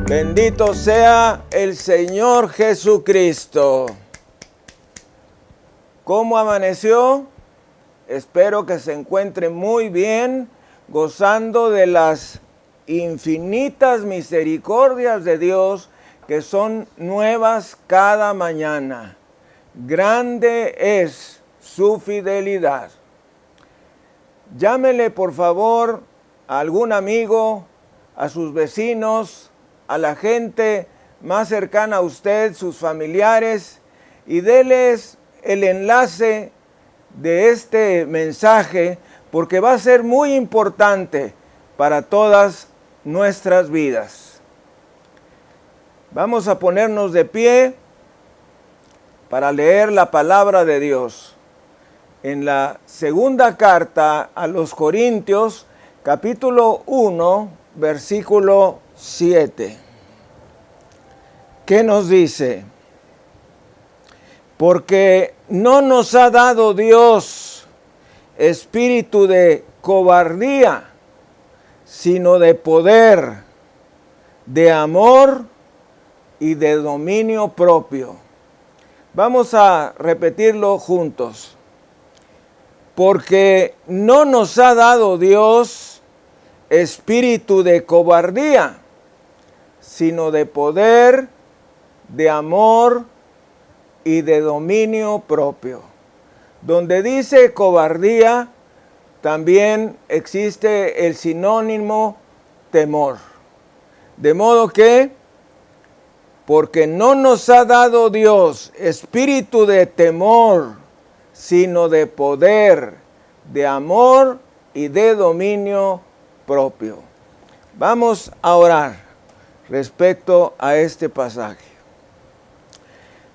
Bendito sea el Señor Jesucristo. ¿Cómo amaneció? Espero que se encuentre muy bien, gozando de las infinitas misericordias de Dios que son nuevas cada mañana. Grande es su fidelidad. Llámele por favor a algún amigo, a sus vecinos, a la gente más cercana a usted, sus familiares, y déles el enlace de este mensaje, porque va a ser muy importante para todas nuestras vidas. Vamos a ponernos de pie para leer la palabra de Dios en la segunda carta a los Corintios, capítulo 1, versículo 7. ¿Qué nos dice? Porque no nos ha dado Dios espíritu de cobardía, sino de poder, de amor y de dominio propio. Vamos a repetirlo juntos. Porque no nos ha dado Dios espíritu de cobardía, sino de poder, de amor y de dominio propio. Donde dice cobardía, también existe el sinónimo temor. De modo que, porque no nos ha dado Dios espíritu de temor, sino de poder, de amor y de dominio propio. Vamos a orar respecto a este pasaje.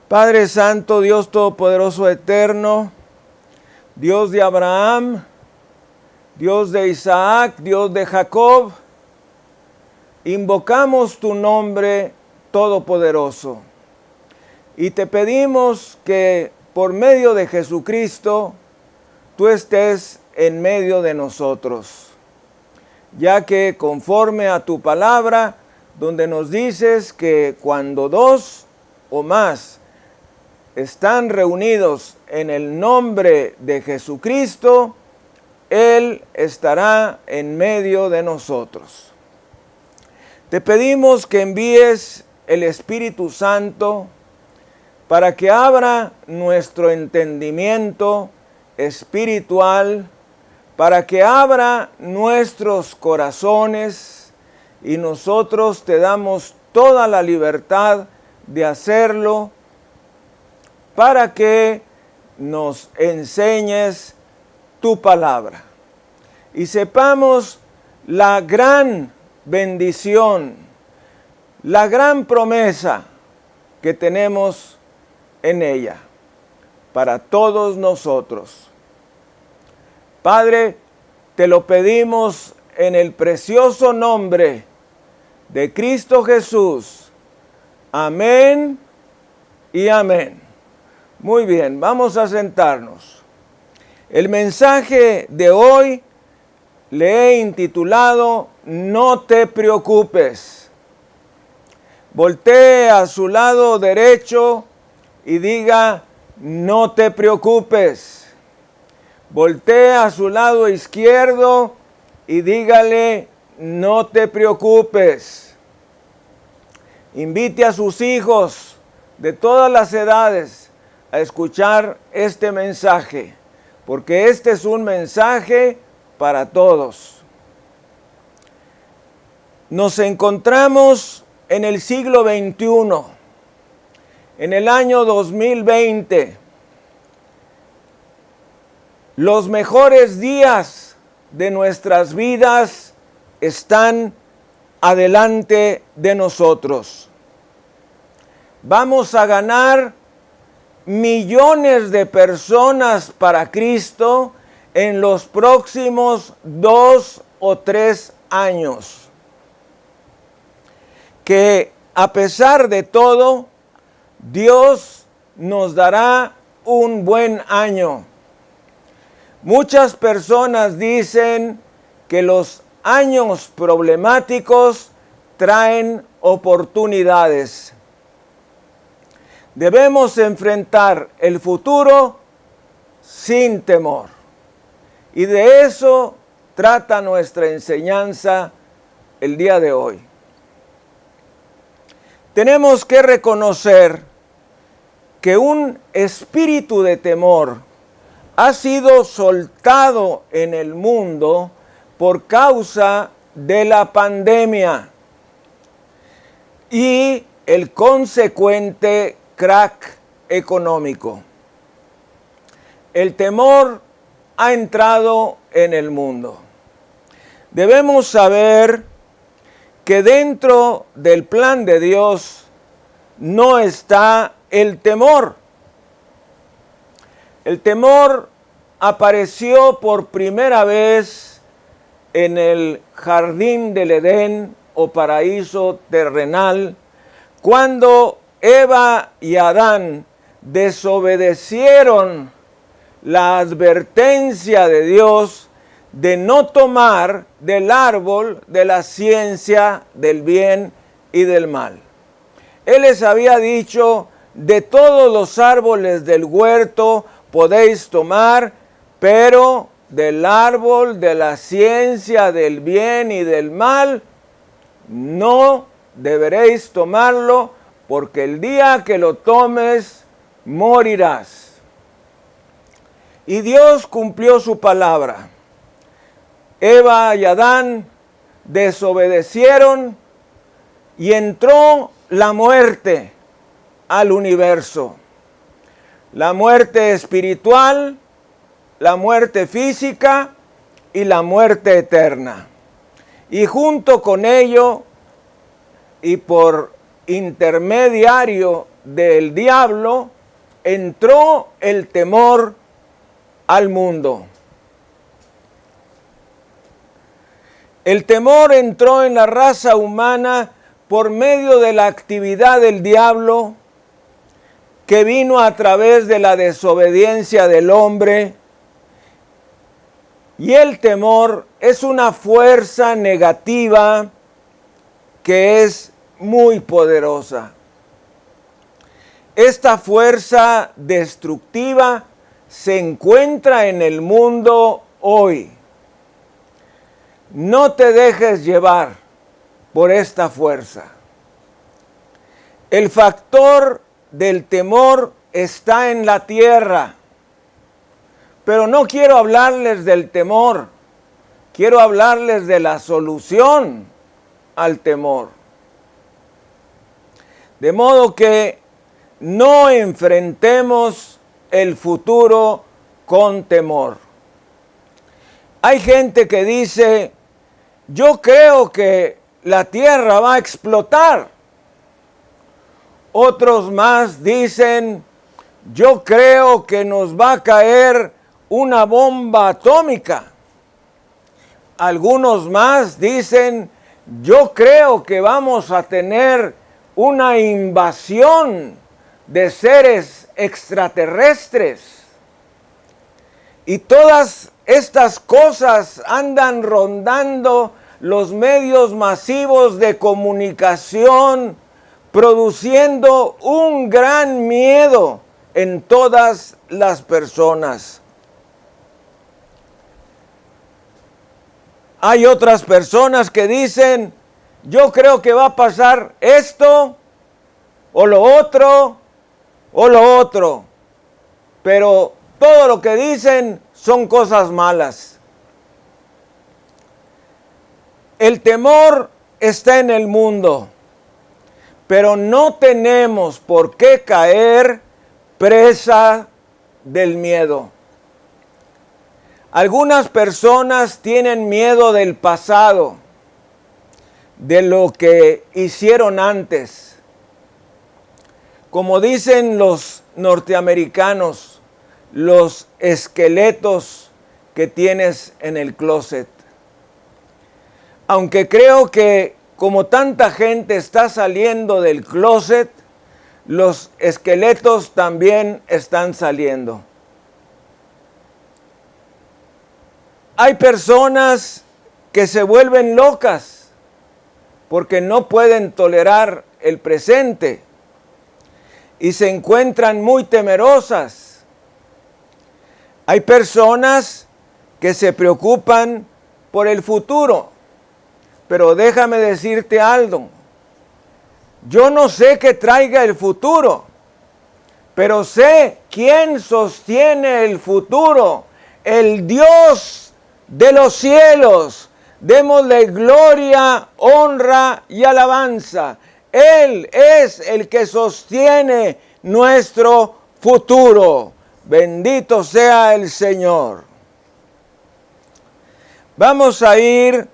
Padre Santo, Dios Todopoderoso Eterno, Dios de Abraham, Dios de Isaac, Dios de Jacob, invocamos tu nombre todopoderoso y te pedimos que por medio de Jesucristo, tú estés en medio de nosotros, ya que conforme a tu palabra, donde nos dices que cuando dos o más están reunidos en el nombre de Jesucristo, Él estará en medio de nosotros. Te pedimos que envíes el Espíritu Santo para que abra nuestro entendimiento espiritual, para que abra nuestros corazones, y nosotros te damos toda la libertad de hacerlo, para que nos enseñes tu palabra y sepamos la gran bendición, la gran promesa que tenemos en ella, para todos nosotros. Padre, te lo pedimos en el precioso nombre de Cristo Jesús. Amén y amén. Muy bien, vamos a sentarnos. El mensaje de hoy le he intitulado No te preocupes. Voltee a su lado derecho y diga, no te preocupes. Voltee a su lado izquierdo y dígale, no te preocupes. Invite a sus hijos de todas las edades a escuchar este mensaje, porque este es un mensaje para todos. Nos encontramos en el siglo XXI, en el año 2020. Los mejores días de nuestras vidas están adelante de nosotros. Vamos a ganar millones de personas para Cristo en los próximos 2 o 3 años. Que a pesar de todo, Dios nos dará un buen año. Muchas personas dicen que los años problemáticos traen oportunidades. Debemos enfrentar el futuro sin temor. Y de eso trata nuestra enseñanza el día de hoy. Tenemos que reconocer que un espíritu de temor ha sido soltado en el mundo por causa de la pandemia y el consecuente crack económico. El temor ha entrado en el mundo. Debemos saber que dentro del plan de Dios no está el temor. El temor apareció por primera vez en el jardín del Edén o paraíso terrenal, cuando Eva y Adán desobedecieron la advertencia de Dios de no tomar del árbol de la ciencia del bien y del mal. Él les había dicho: de todos los árboles del huerto podéis tomar, pero del árbol de la ciencia del bien y del mal no deberéis tomarlo, porque el día que lo tomes morirás. Y Dios cumplió su palabra. Eva y Adán desobedecieron y entró la muerte al universo. La muerte espiritual, la muerte física y la muerte eterna. Y junto con ello, y por intermediario del diablo, entró el temor al mundo. El temor entró en la raza humana por medio de la actividad del diablo, que vino a través de la desobediencia del hombre. Y el temor es una fuerza negativa que es muy poderosa. Esta fuerza destructiva se encuentra en el mundo hoy. No te dejes llevar por esta fuerza. El factor del temor está en la tierra. Pero no quiero hablarles del temor, quiero hablarles de la solución al temor. De modo que no enfrentemos el futuro con temor. Hay gente que dice: yo creo que la tierra va a explotar. Otros más dicen: yo creo que nos va a caer una bomba atómica. Algunos más dicen: yo creo que vamos a tener una invasión de seres extraterrestres. Y todas estas cosas andan rondando los medios masivos de comunicación, produciendo un gran miedo en todas las personas. Hay otras personas que dicen: yo creo que va a pasar esto, o lo otro, o lo otro. Pero todo lo que dicen son cosas malas. El temor está en el mundo, pero no tenemos por qué caer presa del miedo. Algunas personas tienen miedo del pasado, de lo que hicieron antes. Como dicen los norteamericanos, los esqueletos que tienes en el closet. Aunque creo que como tanta gente está saliendo del closet, los esqueletos también están saliendo. Hay personas que se vuelven locas porque no pueden tolerar el presente y se encuentran muy temerosas. Hay personas que se preocupan por el futuro, pero déjame decirte algo. Yo no sé qué traiga el futuro, pero sé quién sostiene el futuro, el Dios de los cielos. Démosle gloria, honra y alabanza. Él es el que sostiene nuestro futuro. Bendito sea el Señor. Vamos a ir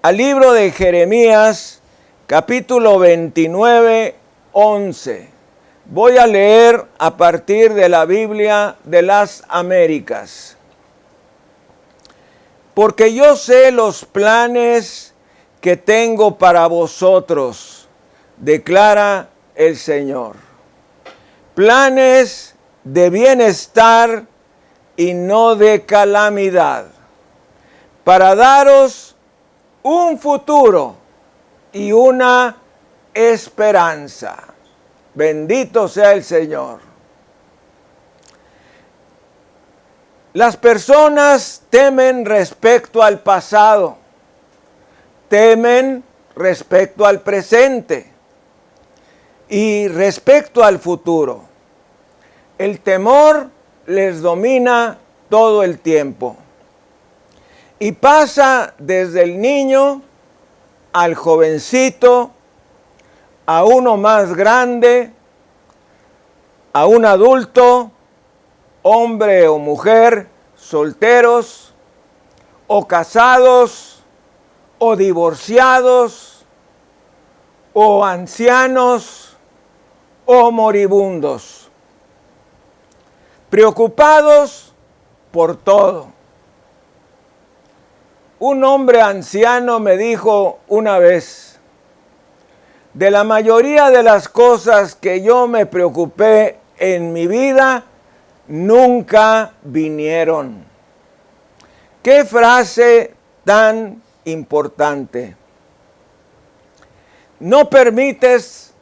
al libro de Jeremías, capítulo 29, 11. Voy a leer a partir de la Biblia de las Américas. Porque yo sé los planes que tengo para vosotros, declara el Señor. Planes de bienestar y no de calamidad, para daros un futuro y una esperanza. Bendito sea el Señor. Las personas temen respecto al pasado, temen respecto al presente y respecto al futuro. El temor les domina todo el tiempo y pasa desde el niño al jovencito, a uno más grande, a un adulto, hombre o mujer, solteros o casados o divorciados o ancianos o moribundos, preocupados por todo. Un hombre anciano me dijo una vez: de la mayoría de las cosas que yo me preocupé en mi vida, nunca vinieron. ¡Qué frase tan importante! No permites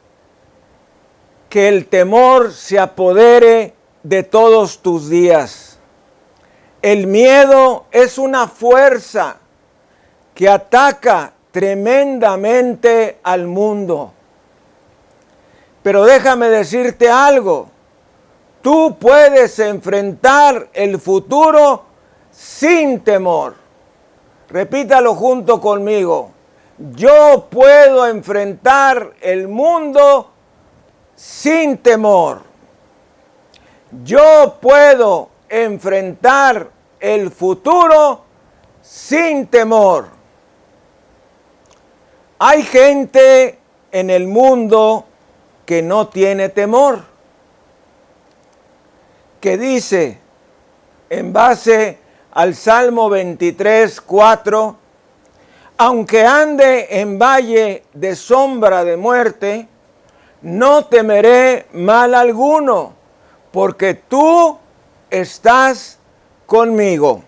que el temor se apodere de todos tus días. El miedo es una fuerza que ataca tremendamente al mundo. Pero déjame decirte algo. Tú puedes enfrentar el futuro sin temor. Repítalo junto conmigo. Yo puedo enfrentar el mundo sin temor. Yo puedo enfrentar el futuro sin temor. Hay gente en el mundo que no tiene temor, que dice, en base al Salmo 23, 4, aunque ande en valle de sombra de muerte, no temeré mal alguno, porque tú estás conmigo.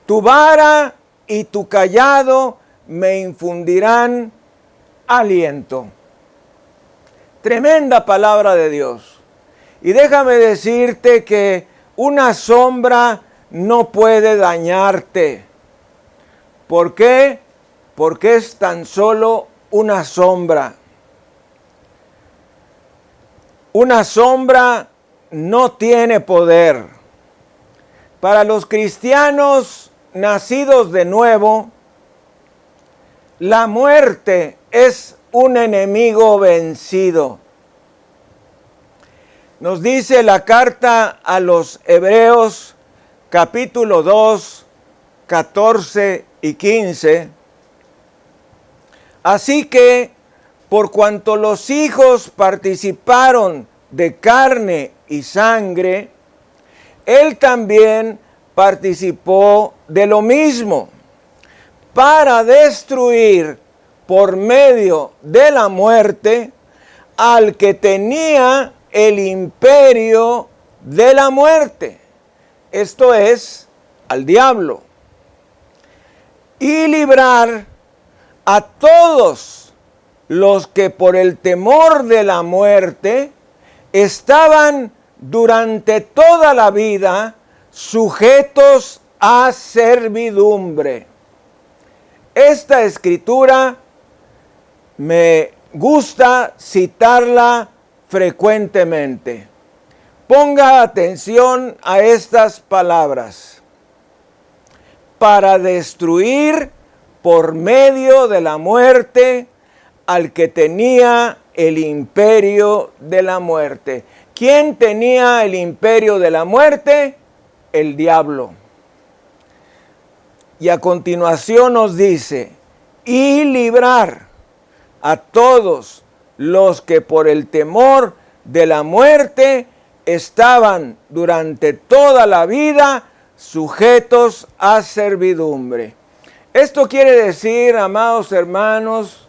Tu vara y tu cayado me infundirán aliento. Tremenda palabra de Dios. Y déjame decirte que una sombra no puede dañarte. ¿Por qué? Porque es tan solo una sombra. Una sombra no tiene poder. Para los cristianos nacidos de nuevo, la muerte es un enemigo vencido. Nos dice la carta a los Hebreos, capítulo 2, 14 y 15. Así que, por cuanto los hijos participaron de carne y sangre, él también participó de lo mismo, para destruir por medio de la muerte al que tenía el imperio de la muerte, esto es, al diablo, y librar a todos los que por el temor de la muerte estaban durante toda la vida sujetos a servidumbre. Esta escritura me gusta citarla frecuentemente. Ponga atención a estas palabras. Para destruir por medio de la muerte al que tenía el imperio de la muerte. ¿Quién tenía el imperio de la muerte? El diablo. Y a continuación nos dice, y librar a todos los que por el temor de la muerte estaban durante toda la vida sujetos a servidumbre. Esto quiere decir, amados hermanos,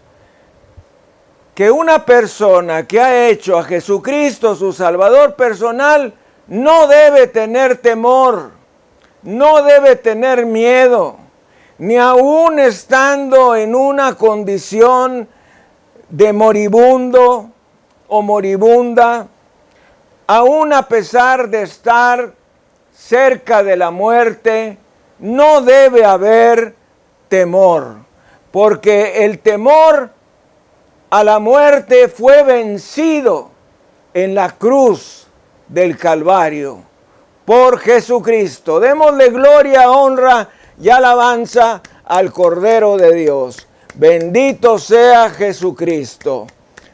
que una persona que ha hecho a Jesucristo su Salvador personal no debe tener temor, no debe tener miedo, ni aún estando en una condición de moribundo o moribunda, aún a pesar de estar cerca de la muerte, no debe haber temor, porque el temor a la muerte fue vencido en la cruz del Calvario por Jesucristo. Démosle gloria, honra y alabanza al Cordero de Dios. Bendito sea Jesucristo.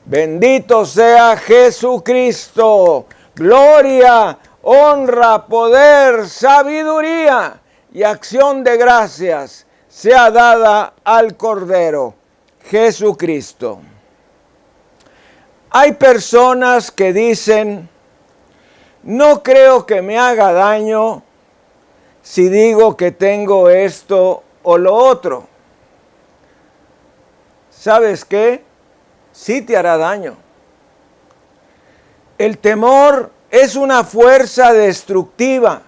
Bendito sea Jesucristo. Gloria, honra, poder, sabiduría y acción de gracias sea dada al Cordero Jesucristo. Hay personas que dicen, no creo que me haga daño si digo que tengo esto o lo otro. ¿Sabes qué? Sí te hará daño. El temor es una fuerza destructiva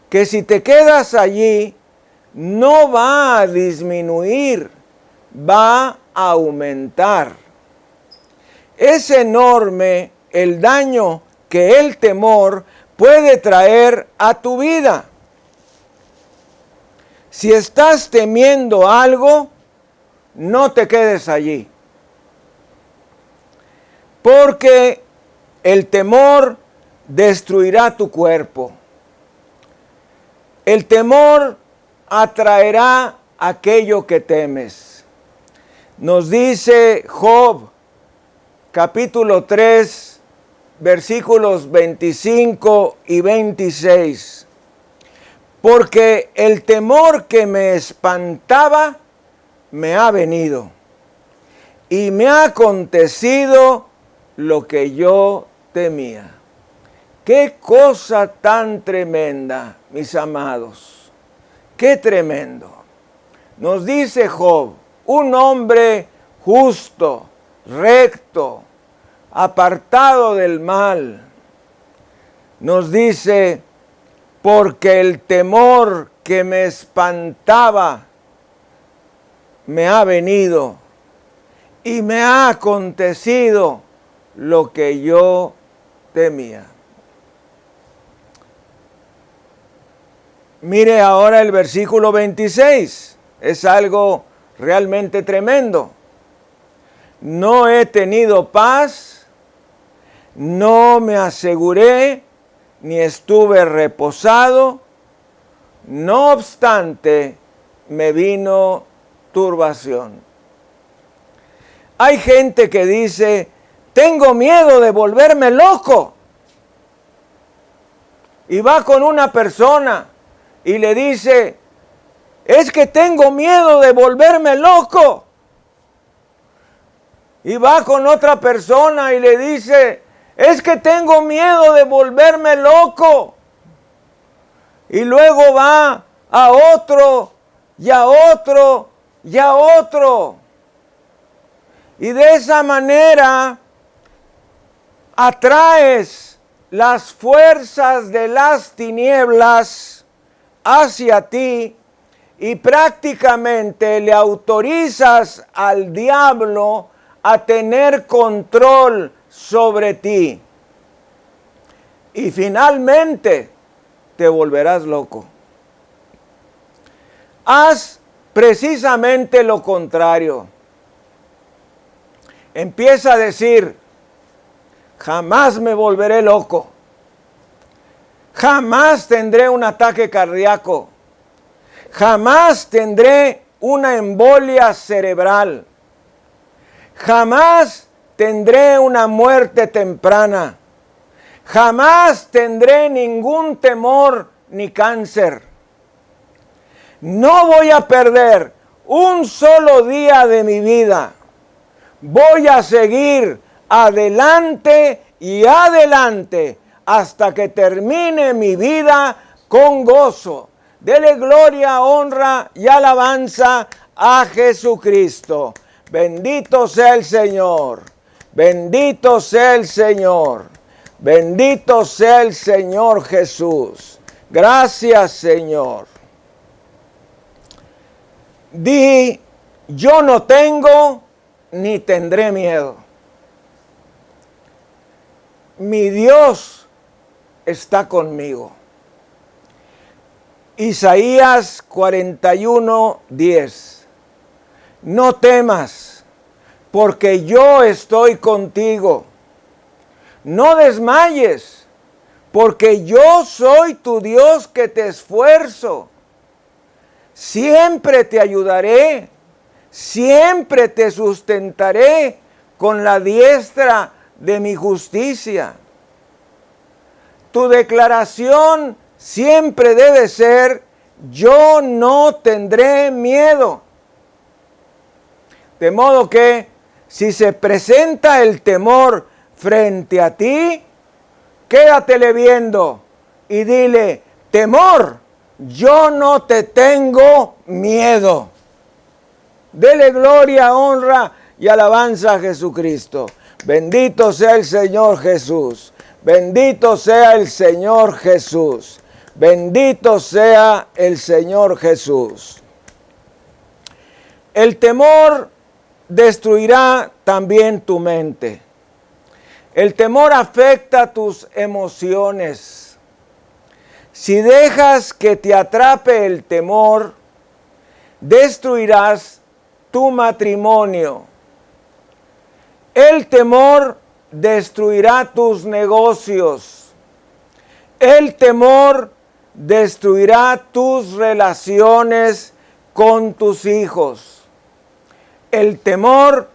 que si te quedas allí no va a disminuir, va a aumentar. Es enorme el daño que el temor puede traer a tu vida. Si estás temiendo algo, no te quedes allí. Porque el temor destruirá tu cuerpo. El temor atraerá aquello que temes. Nos dice Job, capítulo 3, versículos 25 y 26. Porque el temor que me espantaba me ha venido y me ha acontecido lo que yo temía. Qué cosa tan tremenda, mis amados. Qué tremendo. Nos dice Job, un hombre justo, recto, apartado del mal. Nos dice, porque el temor que me espantaba me ha venido y me ha acontecido lo que yo temía. Mire ahora el versículo 26, es algo realmente tremendo. No he tenido paz, no me aseguré, ni estuve reposado, no obstante me vino turbación. Hay gente que dice, tengo miedo de volverme loco. Y va con una persona y le dice, es que tengo miedo de volverme loco. Y va con otra persona y le dice, es que tengo miedo de volverme loco. Y luego va a otro y a otro y a otro. Y de esa manera atraes las fuerzas de las tinieblas hacia ti y prácticamente le autorizas al diablo a tener control sobre ti. Y finalmente te volverás loco. Haz precisamente lo contrario. Empieza a decir: jamás me volveré loco. Jamás tendré un ataque cardíaco. Jamás tendré una embolia cerebral. Jamás tendré una muerte temprana. Jamás tendré ningún temor ni cáncer. No voy a perder un solo día de mi vida. Voy a seguir adelante y adelante hasta que termine mi vida con gozo. Dele gloria, honra y alabanza a Jesucristo. Bendito sea el Señor. Bendito sea el Señor. Bendito sea el Señor Jesús. Gracias, Señor. Di: yo no tengo ni tendré miedo. Mi Dios está conmigo. Isaías 41:10. No temas, porque yo estoy contigo. No desmayes, porque yo soy tu Dios que te esfuerzo. Siempre te ayudaré, siempre te sustentaré con la diestra de mi justicia. Tu declaración siempre debe ser: yo no tendré miedo. De modo que si se presenta el temor frente a ti, quédatele viendo y dile: temor, yo no te tengo miedo. Dele gloria, honra y alabanza a Jesucristo. Bendito sea el Señor Jesús. Bendito sea el Señor Jesús. Bendito sea el Señor Jesús. El temor destruirá también tu mente. El temor afecta tus emociones. Si dejas que te atrape el temor, destruirás tu matrimonio. El temor destruirá tus negocios. El temor destruirá tus relaciones con tus hijos. El temor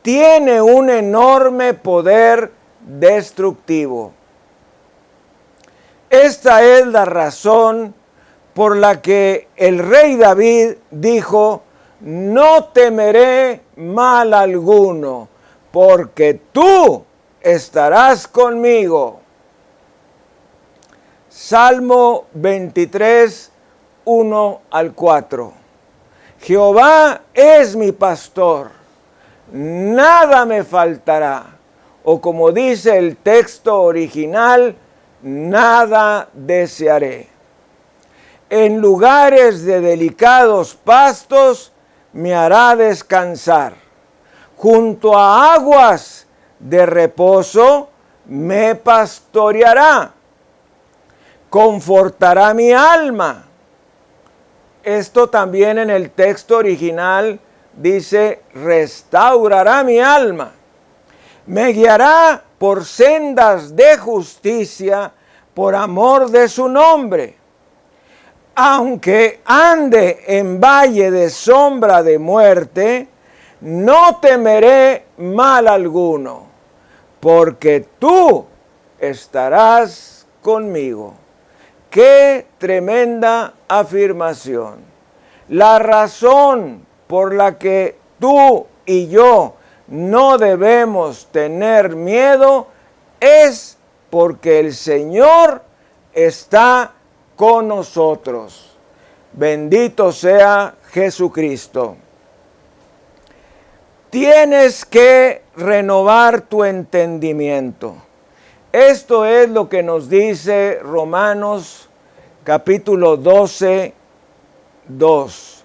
tiene un enorme poder destructivo. Esta es la razón por la que el rey David dijo: no temeré mal alguno, porque tú estarás conmigo. Salmo 23, 1 al 4. Jehová es mi pastor, nada me faltará. O como dice el texto original, nada desearé. En lugares de delicados pastos me hará descansar. Junto a aguas de reposo me pastoreará. Confortará mi alma. Esto también en el texto original dice: restaurará mi alma. Me guiará por sendas de justicia por amor de su nombre. Aunque ande en valle de sombra de muerte, no temeré mal alguno, porque tú estarás conmigo. ¡Qué tremenda afirmación! La razón por la que tú y yo no debemos tener miedo es porque el Señor está con nosotros. Bendito sea Jesucristo. Tienes que renovar tu entendimiento. Esto es lo que nos dice Romanos capítulo 12, 2.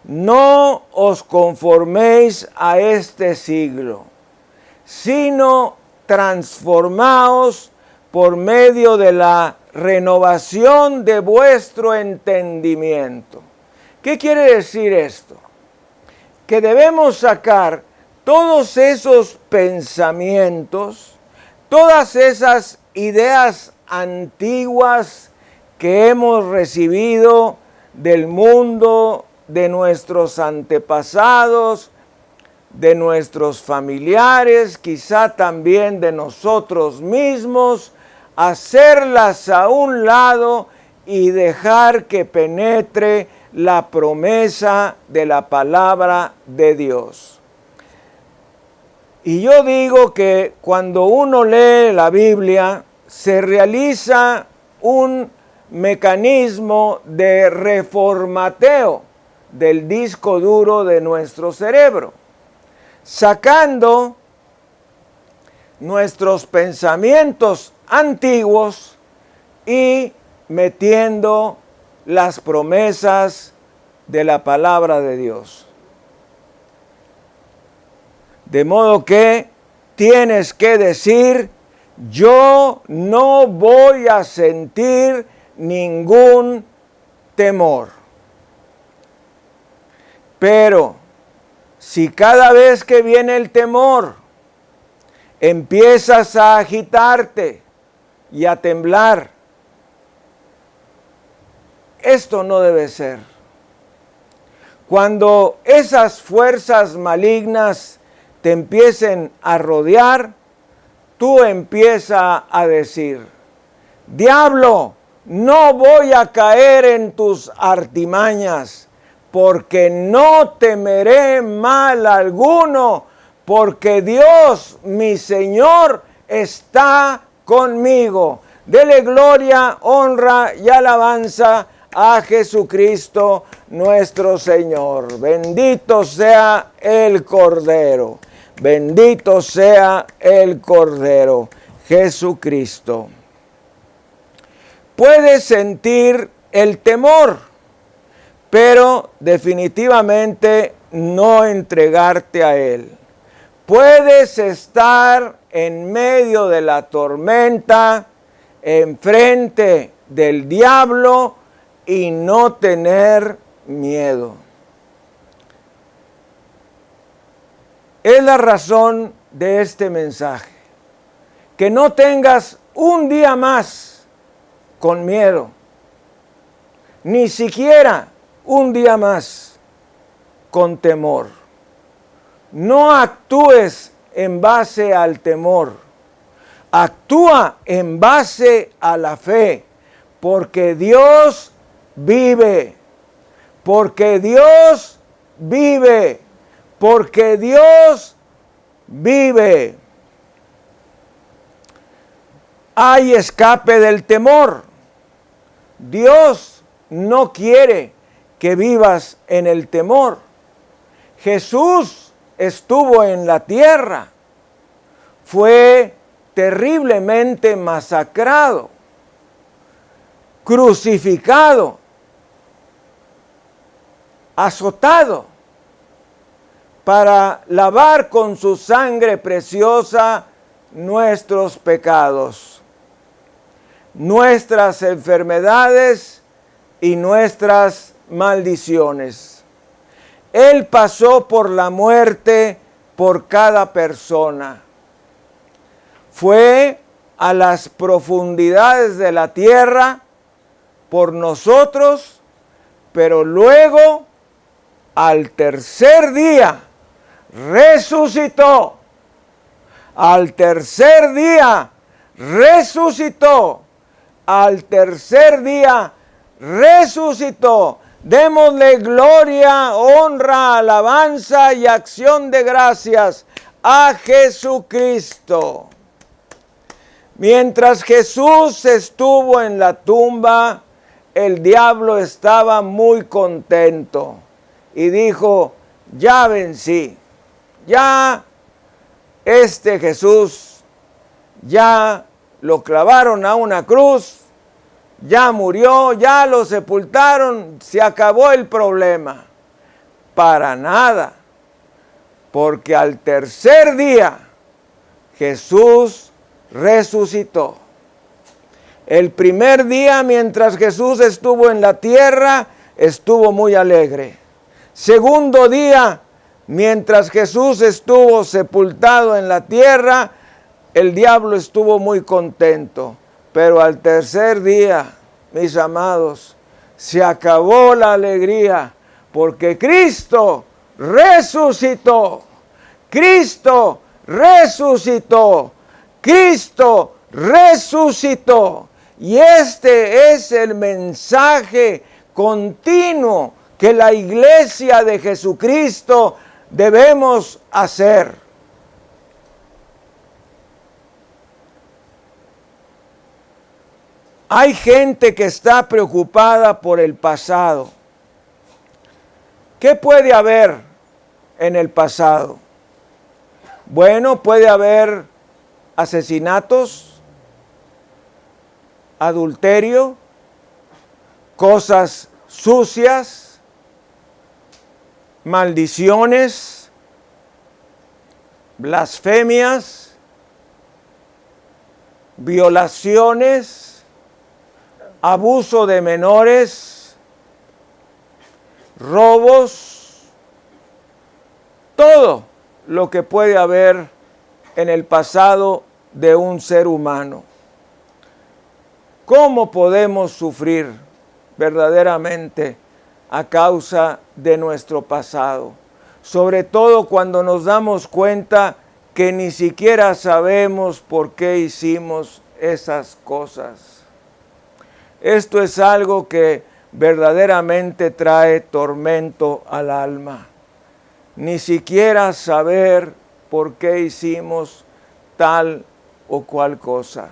No os conforméis a este siglo, sino transformaos por medio de la renovación de vuestro entendimiento. ¿Qué quiere decir esto? Que debemos sacar todos esos pensamientos, todas esas ideas antiguas que hemos recibido del mundo, de nuestros antepasados, de nuestros familiares, quizá también de nosotros mismos, hacerlas a un lado y dejar que penetre la promesa de la palabra de Dios. Y yo digo que cuando uno lee la Biblia, se realiza un mecanismo de reformateo del disco duro de nuestro cerebro, sacando nuestros pensamientos antiguos y metiendo las promesas de la palabra de Dios. De modo que tienes que decir: yo no voy a sentir ningún temor. Pero si cada vez que viene el temor empiezas a agitarte y a temblar, esto no debe ser. Cuando esas fuerzas malignas te empiecen a rodear, tú empiezas a decir: diablo, no voy a caer en tus artimañas, porque no temeré mal alguno, porque Dios, mi Señor, está conmigo. Dele gloria, honra y alabanza a Jesucristo nuestro Señor. Bendito sea el Cordero. Bendito sea el Cordero, Jesucristo. Puedes sentir el temor, pero definitivamente no entregarte a él. Puedes estar en medio de la tormenta, enfrente del diablo y no tener miedo. Es la razón de este mensaje. Que no tengas un día más con miedo. Ni siquiera un día más con temor. No actúes en base al temor. Actúa en base a la fe. Porque Dios vive. Porque Dios vive. Porque Dios vive. Hay escape del temor. Dios no quiere que vivas en el temor. Jesús estuvo en la tierra. Fue terriblemente masacrado, crucificado, azotado, para lavar con su sangre preciosa nuestros pecados, nuestras enfermedades y nuestras maldiciones. Él pasó por la muerte por cada persona. Fue a las profundidades de la tierra por nosotros, pero luego, al tercer día, resucitó. Al tercer día, resucitó. Al tercer día, resucitó. Démosle gloria, honra, alabanza y acción de gracias a Jesucristo. Mientras Jesús estuvo en la tumba, el diablo estaba muy contento y dijo: ya vencí, ya este Jesús, ya lo clavaron a una cruz, ya murió, ya lo sepultaron, se acabó el problema. Para nada, porque al tercer día Jesús resucitó. El primer día, mientras Jesús estuvo en la tierra, estuvo muy alegre. Segundo día, mientras Jesús estuvo sepultado en la tierra, el diablo estuvo muy contento. Pero al tercer día, mis amados, se acabó la alegría, porque Cristo resucitó. Cristo resucitó. Cristo resucitó. Y este es el mensaje continuo que la iglesia de Jesucristo debemos hacer. Hay gente que está preocupada por el pasado. ¿Qué puede haber en el pasado? Bueno, puede haber asesinatos, adulterio, cosas sucias, maldiciones, blasfemias, violaciones, abuso de menores, robos, todo lo que puede haber en el pasado de un ser humano. ¿Cómo podemos sufrir verdaderamente a causa de nuestro pasado? Sobre todo cuando nos damos cuenta que ni siquiera sabemos por qué hicimos esas cosas. Esto es algo que verdaderamente trae tormento al alma. Ni siquiera saber por qué hicimos tal o cual cosa.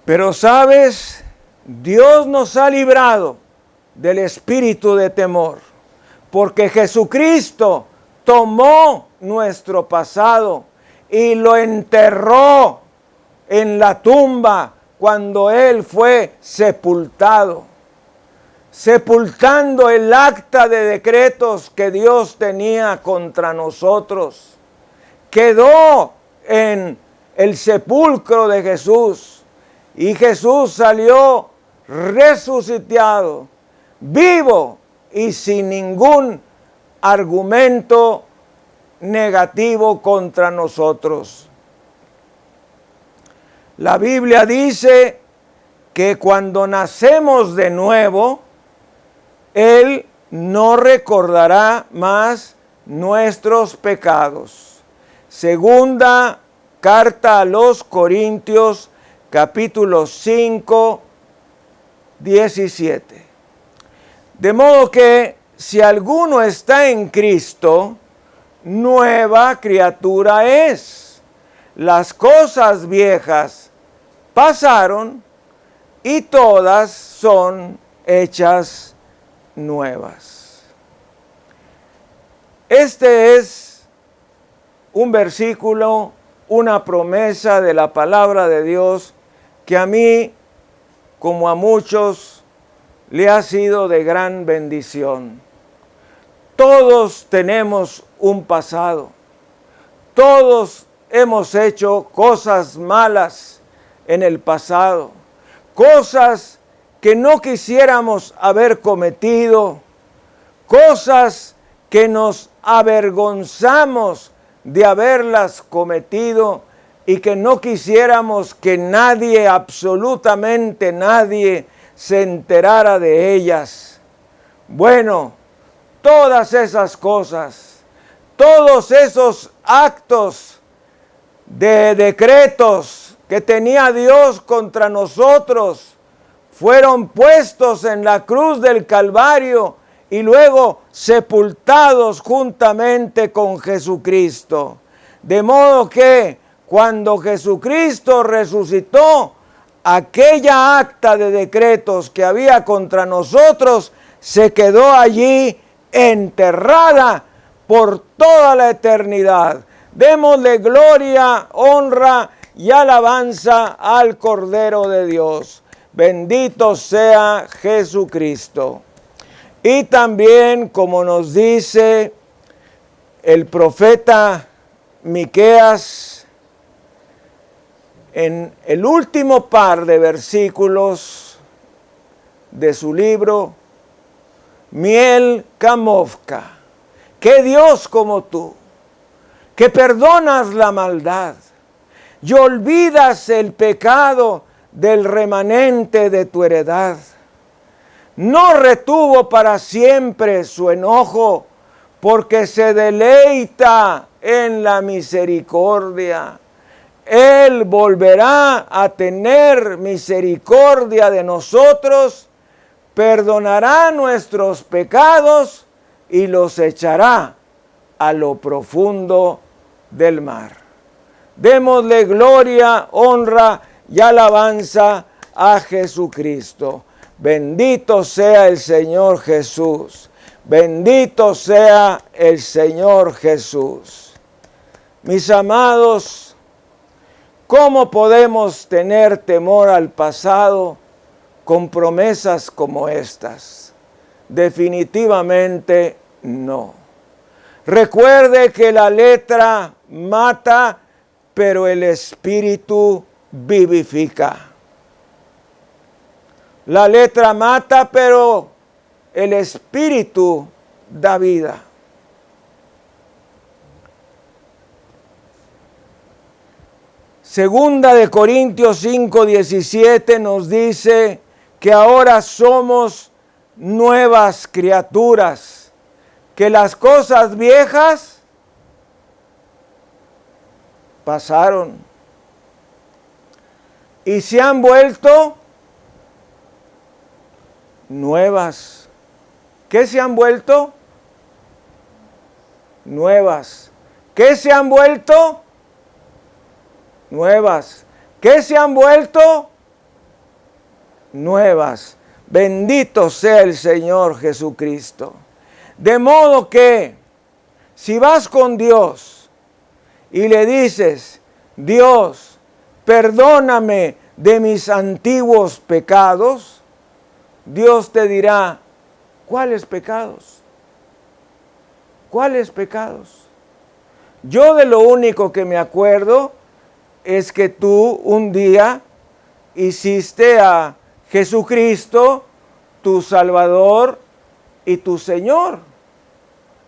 Pero sabes, Dios nos ha librado del espíritu de temor, porque Jesucristo tomó nuestro pasado y lo enterró en la tumba cuando Él fue sepultado, sepultando el acta de decretos que Dios tenía contra nosotros. Quedó en el sepulcro de Jesús. Y Jesús salió resucitado, vivo y sin ningún argumento negativo contra nosotros. La Biblia dice que cuando nacemos de nuevo, Él no recordará más nuestros pecados. Segunda carta a los Corintios, capítulo 5, 17. De modo que si alguno está en Cristo, nueva criatura es. Las cosas viejas pasaron y todas son hechas nuevas. Este es un versículo, una promesa de la palabra de Dios que a mí, como a muchos, le ha sido de gran bendición. Todos tenemos un pasado. Todos hemos hecho cosas malas en el pasado. Cosas que no quisiéramos haber cometido. Cosas que nos avergonzamos de haberlas cometido y que no quisiéramos que nadie, absolutamente nadie, se enterara de ellas. Bueno, todas esas cosas, todos esos actos de decretos que tenía Dios contra nosotros, fueron puestos en la cruz del Calvario y luego sepultados juntamente con Jesucristo. De modo que cuando Jesucristo resucitó, aquella acta de decretos que había contra nosotros se quedó allí enterrada por toda la eternidad. Démosle gloria, honra y alabanza al Cordero de Dios. Bendito sea Jesucristo. Y también, como nos dice el profeta Miqueas, en el último par de versículos de su libro, Miel Kamovka, que Dios como tú, que perdonas la maldad y olvidas el pecado del remanente de tu heredad. No retuvo para siempre su enojo, porque se deleita en la misericordia. Él volverá a tener misericordia de nosotros, perdonará nuestros pecados y los echará a lo profundo del mar. Démosle gloria, honra y alabanza a Jesucristo. Bendito sea el Señor Jesús. Bendito sea el Señor Jesús. Mis amados, ¿cómo podemos tener temor al pasado con promesas como estas? Definitivamente no. Recuerde que la letra mata, pero el espíritu vivifica. La letra mata, pero el espíritu da vida. Segunda de Corintios 5:17 nos dice que ahora somos nuevas criaturas, que las cosas viejas pasaron y se han vuelto nuevas. ¿Qué se han vuelto? Nuevas. ¿Qué se han vuelto? Nuevas. ¿Qué se han vuelto? Nuevas. Bendito sea el Señor Jesucristo. De modo que, si vas con Dios y le dices, Dios, perdóname de mis antiguos pecados, Dios te dirá, ¿cuáles pecados? ¿Cuáles pecados? Yo de lo único que me acuerdo es que tú un día hiciste a Jesucristo tu Salvador y tu Señor,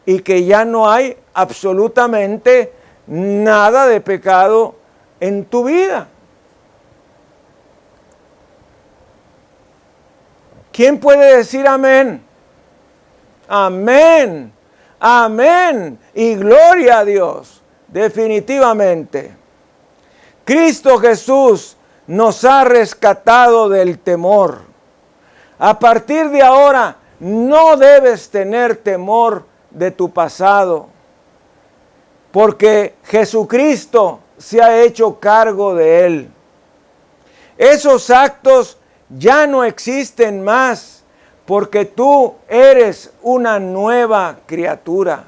y que ya no hay absolutamente nada de pecado en tu vida. ¿Quién puede decir amén? Amén, amén y gloria a Dios, definitivamente. Cristo Jesús nos ha rescatado del temor. A partir de ahora no debes tener temor de tu pasado, porque Jesucristo se ha hecho cargo de él. Esos actos ya no existen más, porque tú eres una nueva criatura.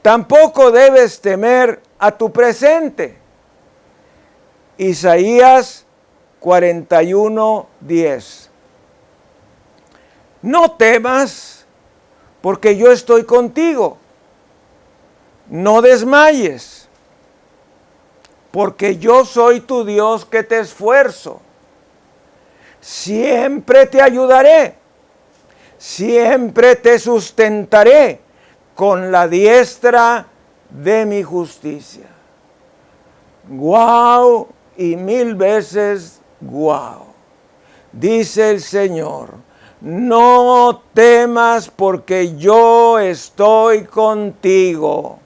Tampoco debes temer a tu presente. Isaías 41:10. No temas, porque yo estoy contigo. No desmayes, porque yo soy tu Dios que te esfuerzo. Siempre te ayudaré, siempre te sustentaré con la diestra de mi justicia. ¡Guau! Y 1000 veces ¡guau! Dice el Señor, no temas porque yo estoy contigo.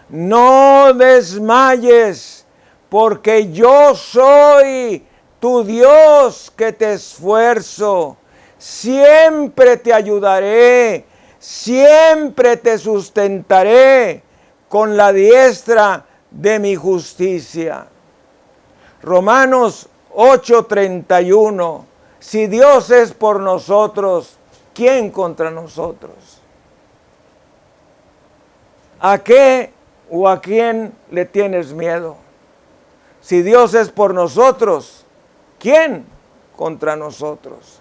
No desmayes porque yo soy tu Dios que te esfuerzo. Siempre te ayudaré, siempre te sustentaré con la diestra de mi justicia. Romanos 8:31. Si Dios es por nosotros, ¿quién contra nosotros? ¿A qué o a quién le tienes miedo? Si Dios es por nosotros, ¿quién contra nosotros?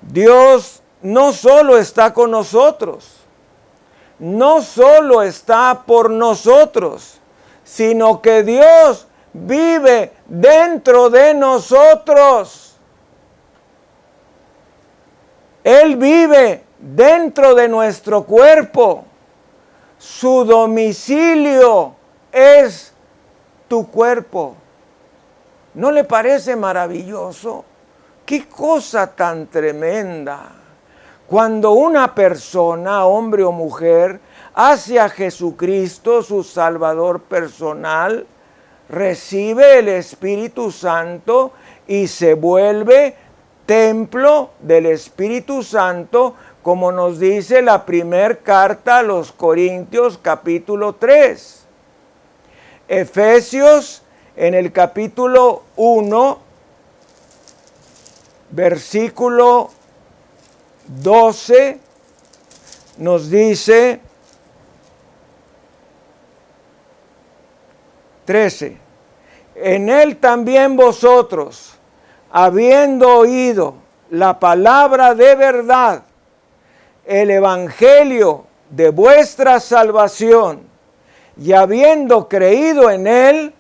Dios no solo está con nosotros, no solo está por nosotros, sino que Dios vive dentro de nosotros. Él vive dentro de nuestro cuerpo. Su domicilio es tu cuerpo. ¿No le parece maravilloso? ¡Qué cosa tan tremenda! Cuando una persona, hombre o mujer, hace a Jesucristo su Salvador personal, recibe el Espíritu Santo y se vuelve templo del Espíritu Santo, como nos dice la primera carta a los Corintios, capítulo 3. Efesios, en el capítulo 1, versículo 12, nos dice, 13, en él también vosotros, habiendo oído la palabra de verdad, el evangelio de vuestra salvación, y habiendo creído en él,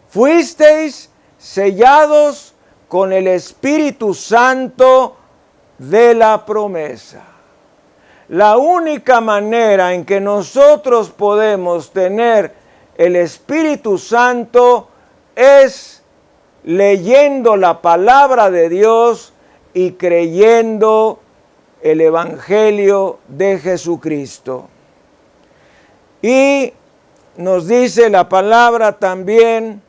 fuisteis sellados con el Espíritu Santo de la promesa. La única manera en que nosotros podemos tener el Espíritu Santo es leyendo la palabra de Dios y creyendo el Evangelio de Jesucristo. Y nos dice la palabra también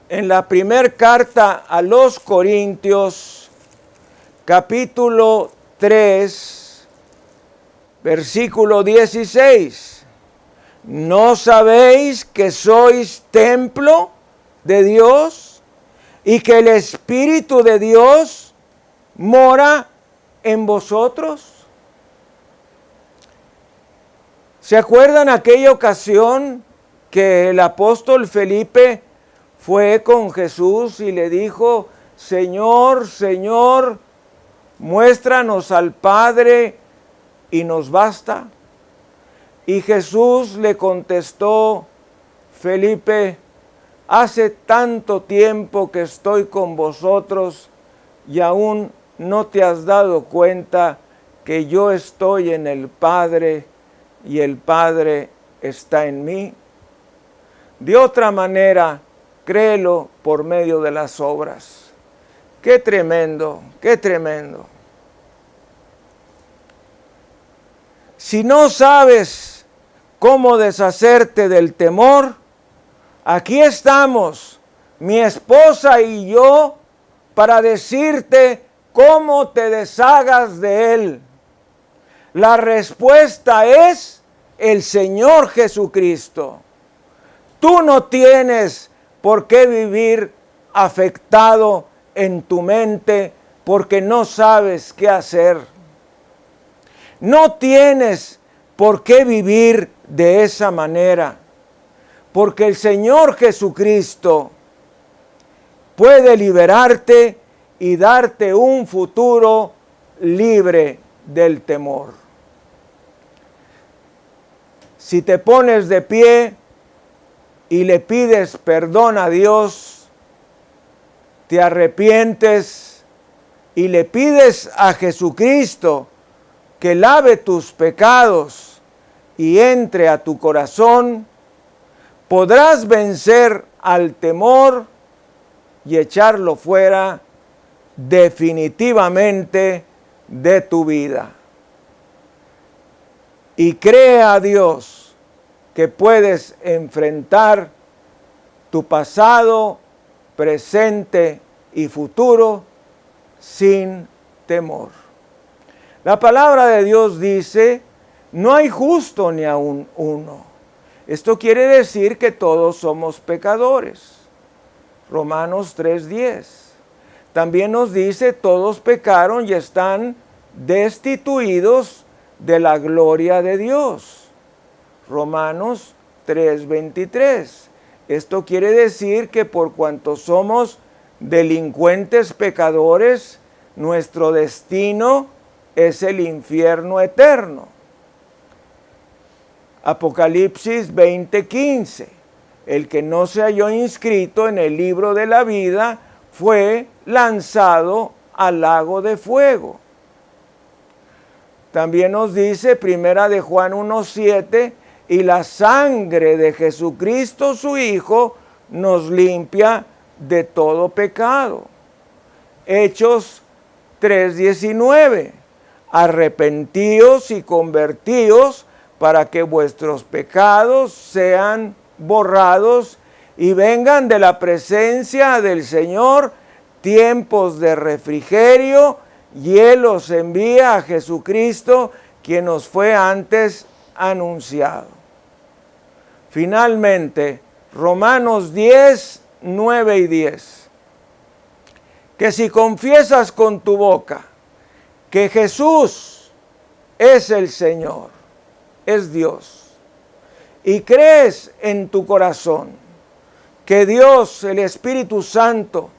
en la primera carta a los Corintios, capítulo 3, versículo 16. ¿No sabéis que sois templo de Dios y que el Espíritu de Dios mora en vosotros? ¿Se acuerdan aquella ocasión que el apóstol Felipe fue con Jesús y le dijo, Señor, Señor, muéstranos al Padre y nos basta? Y Jesús le contestó, Felipe, hace tanto tiempo que estoy con vosotros y aún no te has dado cuenta que yo estoy en el Padre y el Padre está en mí. De otra manera, créelo por medio de las obras. ¡Qué tremendo, qué tremendo! Si no sabes cómo deshacerte del temor, aquí estamos, mi esposa y yo, para decirte cómo te deshagas de él. La respuesta es el Señor Jesucristo. Tú no tienes por qué vivir afectado en tu mente porque no sabes qué hacer. No tienes por qué vivir de esa manera, porque el Señor Jesucristo puede liberarte y darte un futuro libre del temor. Si te pones de pie y le pides perdón a Dios, te arrepientes y le pides a Jesucristo que lave tus pecados y entre a tu corazón, podrás vencer al temor y echarlo fuera definitivamente de tu vida. Y cree a Dios que puedes enfrentar tu pasado, presente y futuro sin temor. La palabra de Dios dice, no hay justo ni aun uno. Esto quiere decir que todos somos pecadores. Romanos 3:10. También nos dice, todos pecaron y están destituidos de la gloria de Dios. Romanos 3:23. Esto quiere decir que por cuanto somos delincuentes pecadores, nuestro destino es el infierno eterno. Apocalipsis 20:15. El que no se halló inscrito en el libro de la vida fue lanzado al lago de fuego. También nos dice Primera de Juan 1:7, y la sangre de Jesucristo su Hijo nos limpia de todo pecado. Hechos 3:19, arrepentíos y convertíos para que vuestros pecados sean borrados y vengan de la presencia del Señor tiempos de refrigerio, y Él os envía a Jesucristo, quien nos fue antes anunciado. Finalmente, Romanos 10:9 y 10. Que si confiesas con tu boca que Jesús es el Señor, es Dios, y crees en tu corazón que Dios, el Espíritu Santo,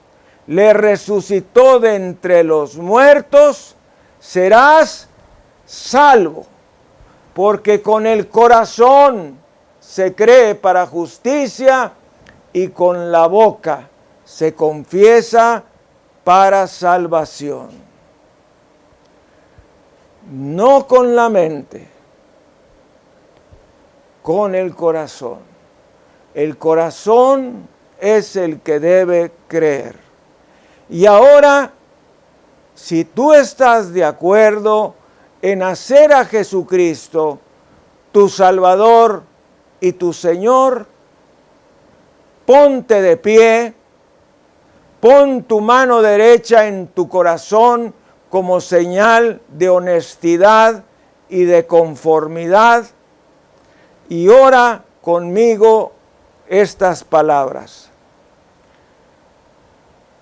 le resucitó de entre los muertos, serás salvo, porque con el corazón se cree para justicia y con la boca se confiesa para salvación. No con la mente, con el corazón. El corazón es el que debe creer. Y ahora, si tú estás de acuerdo en hacer a Jesucristo tu Salvador y tu Señor, ponte de pie, pon tu mano derecha en tu corazón como señal de honestidad y de conformidad, y ora conmigo estas palabras.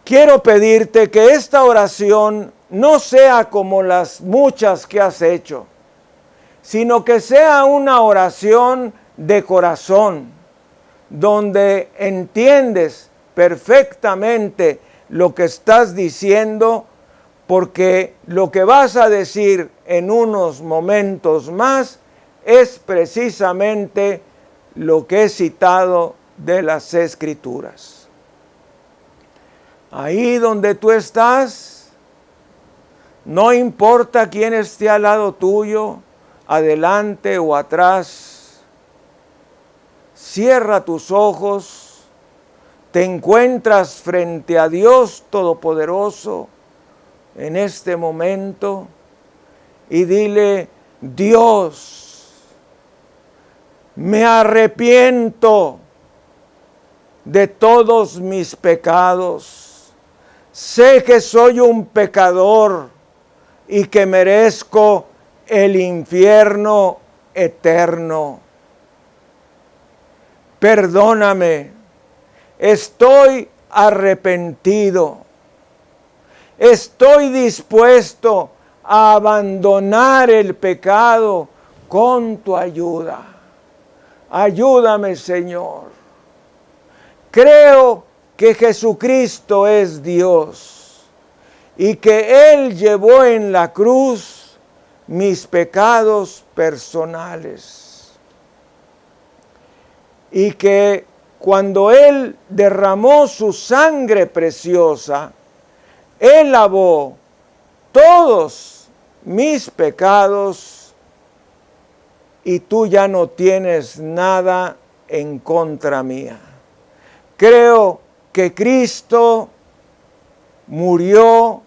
Quiero pedirte que esta oración no sea como las muchas que has hecho, sino que sea una oración de corazón, donde entiendes perfectamente lo que estás diciendo, porque lo que vas a decir en unos momentos más es precisamente lo que he citado de las Escrituras. Ahí donde tú estás, no importa quién esté al lado tuyo, adelante o atrás, cierra tus ojos, te encuentras frente a Dios Todopoderoso en este momento y dile: Dios, me arrepiento de todos mis pecados. Sé que soy un pecador y que merezco el infierno eterno. Perdóname, estoy arrepentido. Estoy dispuesto a abandonar el pecado con tu ayuda. Ayúdame, Señor. Creo que Jesucristo es Dios y que Él llevó en la cruz mis pecados personales. Y que cuando Él derramó su sangre preciosa, Él lavó todos mis pecados y tú ya no tienes nada en contra mía. Creo que Cristo murió,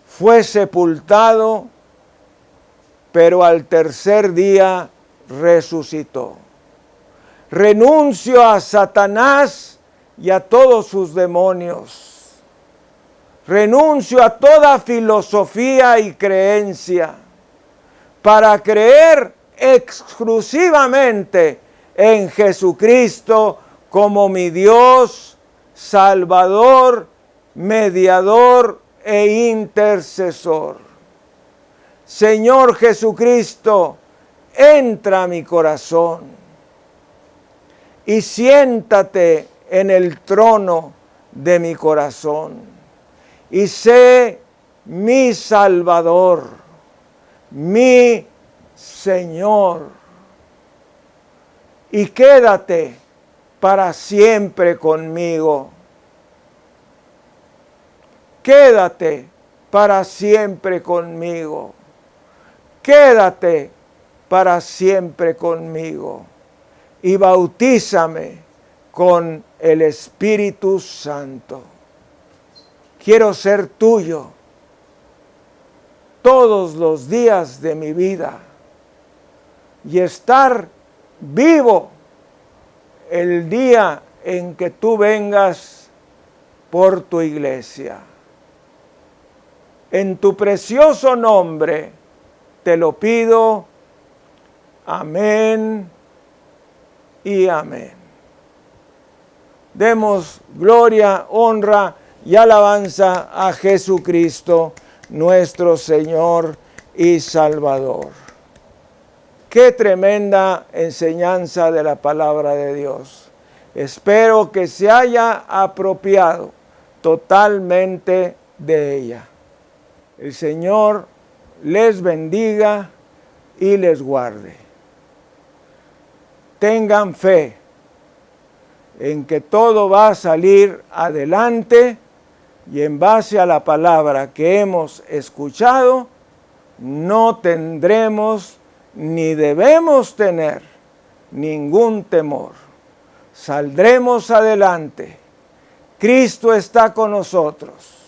fue sepultado, pero al tercer día resucitó. Renuncio a Satanás y a todos sus demonios. Renuncio a toda filosofía y creencia para creer exclusivamente en Jesucristo como mi Dios, Salvador, mediador e intercesor. Señor Jesucristo, entra a mi corazón. y siéntate en el trono de mi corazón y sé mi Salvador, mi Señor, y quédate para siempre conmigo. Quédate para siempre conmigo. Quédate para siempre conmigo y bautízame con el Espíritu Santo. Quiero ser tuyo todos los días de mi vida y estar vivo el día en que tú vengas por tu iglesia. En tu precioso nombre te lo pido. Amén y amén. Demos gloria, honra y alabanza a Jesucristo, nuestro Señor y Salvador. Qué tremenda enseñanza de la palabra de Dios. Espero que se haya apropiado totalmente de ella. El Señor les bendiga y les guarde. Tengan fe en que todo va a salir adelante y en base a la palabra que hemos escuchado, no tendremos ni debemos tener ningún temor. Saldremos adelante. Cristo está con nosotros.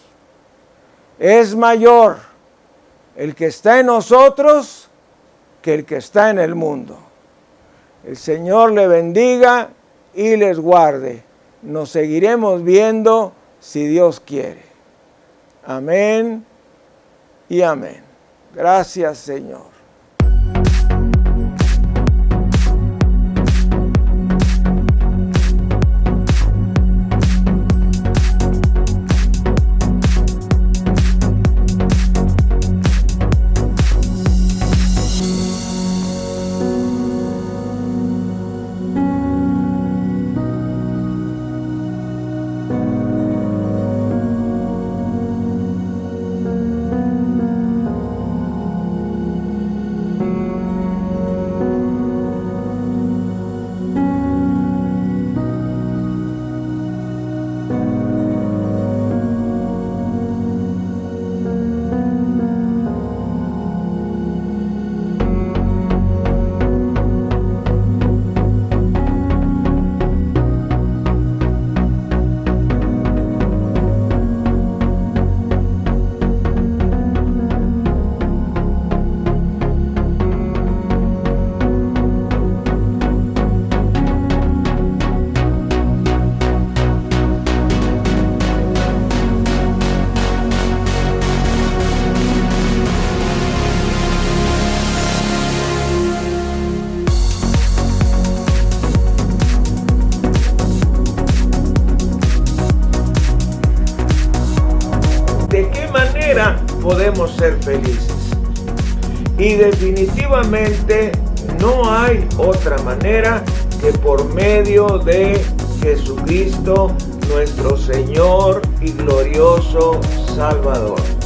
Es mayor el que está en nosotros que el que está en el mundo. El Señor le bendiga y les guarde. Nos seguiremos viendo si Dios quiere. Amén y amén. Gracias, Señor. Podemos ser felices. Y definitivamente no hay otra manera que por medio de Jesucristo, nuestro Señor y glorioso Salvador.